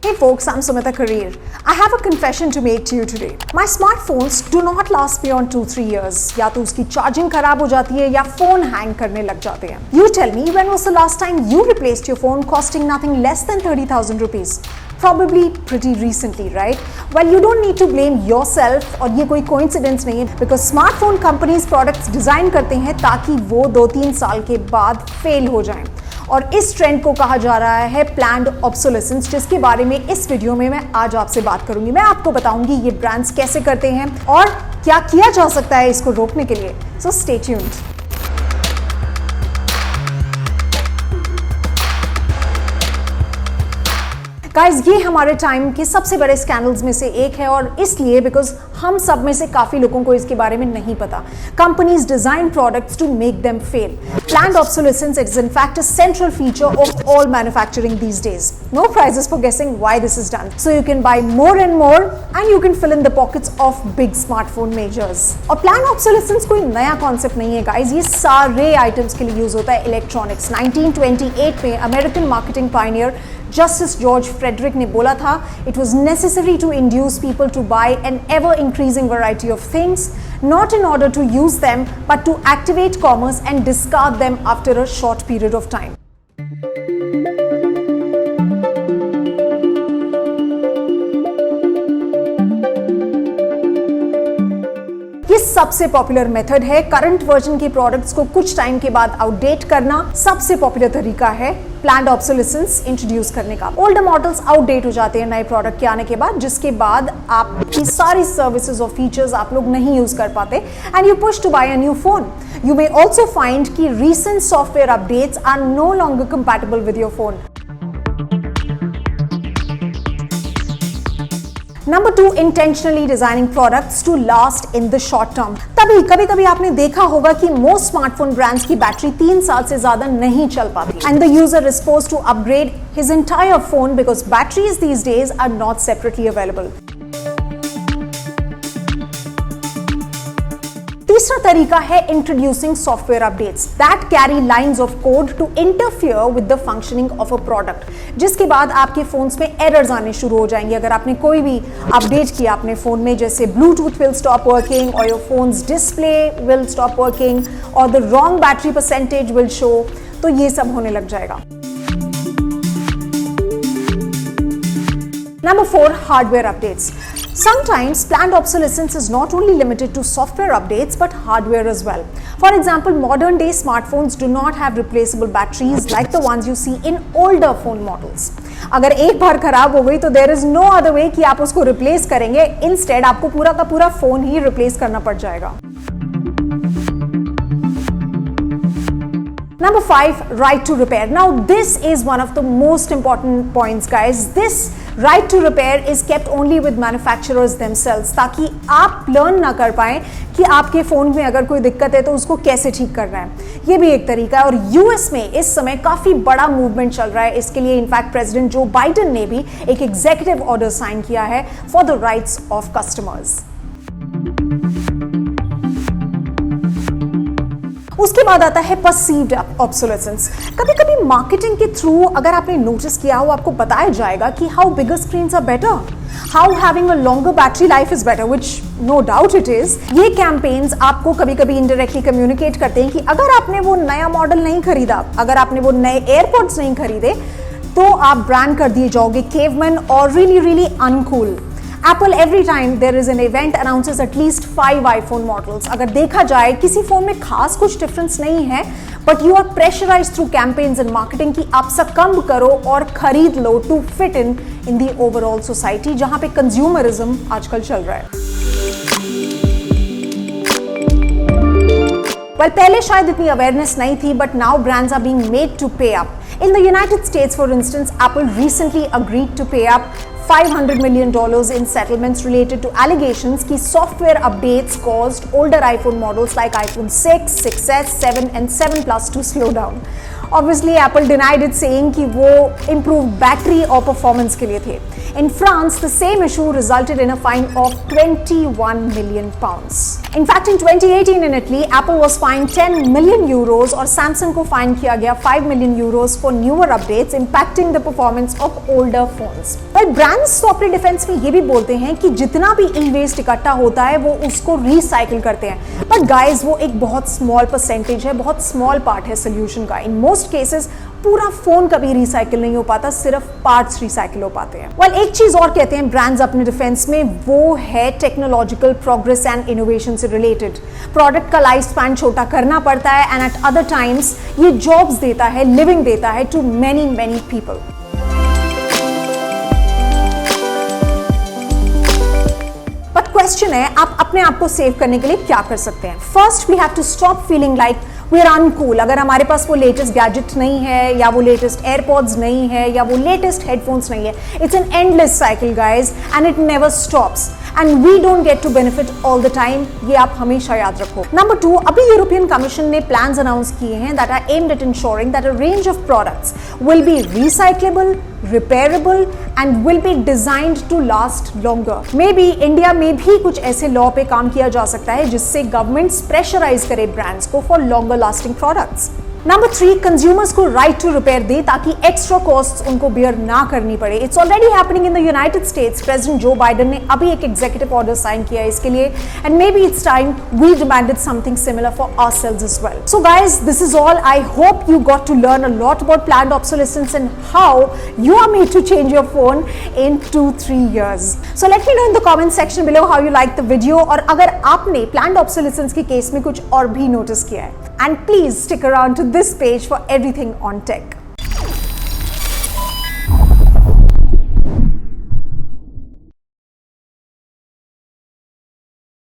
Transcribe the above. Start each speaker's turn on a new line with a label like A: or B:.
A: Hey folks, I'm Sumita Karir. I have a confession to make to you today. My smartphones do not last beyond 2-3 years. या तो उसकी charging खराब हो जाती है या फोन हैंग करने लग जाते हैं. You tell me, when was the last time you replaced your phone costing nothing less than 30,000 rupees? Probably pretty recently, right? Well, you don't need to blame yourself और ये कोई coincidence नहीं है because smartphone companies products design करते हैं ताकि वो 2-3 साल के बाद fail हो जाएं. और इस ट्रेंड को कहा जा रहा है प्लान्ड ऑब्सोलेसेंस, जिसके बारे में इस वीडियो में मैं आज आपसे बात करूंगी. मैं आपको बताऊंगी ये ब्रांड्स कैसे करते हैं और क्या किया जा सकता है इसको रोकने के लिए. So stay tuned. गाइज, ये हमारे टाइम के सबसे बड़े स्कैंडल्स में से एक है और इसलिए बिकॉज हम सब में से काफी लोगों को इसके बारे में नहीं पता. Companies design products to make them fail. Planned obsolescence is in fact a central feature of all manufacturing these days. No prizes for guessing why this is done. So you can buy more and more and you can fill in the pockets of big smartphone majors. और planned obsolescence कोई नया concept नहीं है guys, ये सारे items के लिए use होता है. इलेक्ट्रॉनिक्स 1928 में American marketing pioneer Justus George Frederick ने बोला था, it was necessary to induce people to buy an ever-increasing variety of things, not in order to use them, but to activate commerce and discard them after a short period of time. ये सबसे popular method है. Current version के products को कुछ time के बाद outdate करना सबसे पॉपुलर तरीका है प्लान्ड ऑब्सोलेसेंस इंट्रोड्यूस करने का. ओल्डर मॉडल्स आउटडेट हो जाते हैं नए प्रोडक्ट के आने के बाद, जिसके बाद आपकी सारी सर्विसेज और फीचर्स आप लोग नहीं यूज कर पाते and you push to buy a new phone. You may also find कि recent software updates are no longer compatible with your phone. Number 2, intentionally designing products to last in the short term. तभी कभी कभी आपने देखा होगा कि most smartphone brands की battery 3 साल से ज्यादा नहीं चल पाती and the user is forced to upgrade his entire phone because batteries these days are not separately available. तीसरा तरीका है introducing software updates that carry lines of code to interfere with the functioning of a product, जिसके बाद आपके phones में errors आने शुरू हो जाएंगे. अगर आपने कोई भी अपडेट किया अपने फोन में, जैसे ब्लूटूथ विल स्टॉप वर्किंग और your phone's display will stop working और the wrong battery percentage will show, तो ये सब होने लग जाएगा. Number 4, hardware updates. Sometimes planned obsolescence is not only limited to software updates but hardware as well. For example, modern day smartphones do not have replaceable batteries like the ones you see in older phone models. अगर एक बार खराब हो गई तो there is no other way कि आप उसको replace करेंगे. Instead आपको पूरा का पूरा फोन ही रिप्लेस करना पड़ जाएगा. Number 5, right to repair. Now this is one of the most important points, guys. This right to repair is kept only with manufacturers themselves, ताकि आप लर्न ना कर पाएं कि आपके फोन में अगर कोई दिक्कत है तो उसको कैसे ठीक करना है. ये भी एक तरीका है और यूएस में इस समय काफी बड़ा मूवमेंट चल रहा है इसके लिए. इनफैक्ट प्रेसिडेंट जो बाइडेन ने भी एक एग्जीक्यूटिव ऑर्डर साइन किया है for the rights of customers. उसके बाद आता है परसीव्ड ऑब्सोलेसेंस. कभी कभी मार्केटिंग के थ्रू अगर आपने नोटिस किया हो, आपको बताया जाएगा कि how bigger screens are better, how having a longer battery life is better, which no doubt it is. ये कैंपेन्स आपको कभी कभी इनडायरेक्टली कम्युनिकेट करते हैं कि अगर आपने वो नया मॉडल नहीं खरीदा, अगर आपने वो नए एयरपॉड्स नहीं खरीदे, तो आप ब्रांड कर दिए जाओगे केवमैन और really really uncool. Apple every time there is an event announces at least 5 iPhone models. अगर देखा जाए किसी फोन में खास कुछ डिफरेंस नहीं है, but you are pressurized through campaigns and marketing कि आप succumb करो और खरीद लो to fit in the overall society, जहां पे consumerism आजकल चल रहा है. Well, पहले शायद इतनी अवेयरनेस नहीं थी, but now brands are being made to pay up. In the United States, for instance, Apple recently agreed to pay up $500 million in settlements related to allegations कि software updates caused older iPhone models like iPhone 6, 6s, 7 and 7 Plus to slow down. Obviously, Apple denied it, saying कि वो improved battery और performance के लिए थे. In France, the same issue resulted in a fine of 21 million pounds. In fact, in 2018 in Italy, Apple was fined 10 million euros और Samsung को fine किया गया 5 million euros for newer updates impacting the performance of older phones. Well, brands तो अपने defence में ये भी बोलते हैं कि जितना भी ई-वेस्ट इकट्ठा होता है वो उसको रिसाइकिल करते हैं. But guys, वो एक बहुत स्मॉल परसेंटेज है, बहुत स्मॉल पार्ट है सोल्यूशन का. In most cases, पूरा फोन कभी रिसाइकिल नहीं हो पाता, सिर्फ पार्ट्स रिसाइकिल हो पाते हैं. वेल, एक चीज और कहते हैं ब्रांड्स अपने डिफेंस में, वो है टेक्नोलॉजिकल प्रोग्रेस एंड इनोवेशन से रिलेटेड. प्रोडक्ट का लाइफ स्पैन छोटा करना पड़ता है एंड एट अदर टाइम्स ये जॉब्स देता है, लिविंग देता है to many many people. But question है, आप अपने आप को सेव करने के लिए क्या कर सकते हैं? First, we have to stop feeling like we are uncool. अगर हमारे पास वो लेटेस्ट गैजेट नहीं है, या वो लेटेस्ट एयरपॉड्स नहीं है, या वो लेटेस्ट हेडफोन्स नहीं है, it's an endless cycle guys and it never stops and we don't get to benefit all the time. ये आप हमेशा याद रखो. नंबर 2, अभी यूरोपियन कमीशन ने प्लान्स अनाउंस किए हैं that are aimed at ensuring that a range of products will be recyclable, repairable and will be designed to last longer. Maybe India में भी कुछ ऐसे लॉ पे काम किया जा सकता है जिससे गवर्नमेंट्स प्रेशराइज करे ब्रांड्स को for longer lasting products. Number 3, consumers को राइट टू रिपेयर दे ताकि एक्स्ट्रा कॉस्ट्स उनको बियर ना करनी पड़े. It's already happening in the United states. President Joe Biden ने अभी एक एग्जीक्यूटिव ऑर्डर साइन किया है इसके लिए and maybe it's time we demanded something similar for ourselves as well. So guys, this is all. I hope you got to learn a lot about planned obsolescence and how you are made to change your phone in 2-3 years. So let me know in the comment section below how you like the video और अगर आपने planned obsolescence के case में कुछ और भी notice किया है. And please stick around to this page for everything on tech.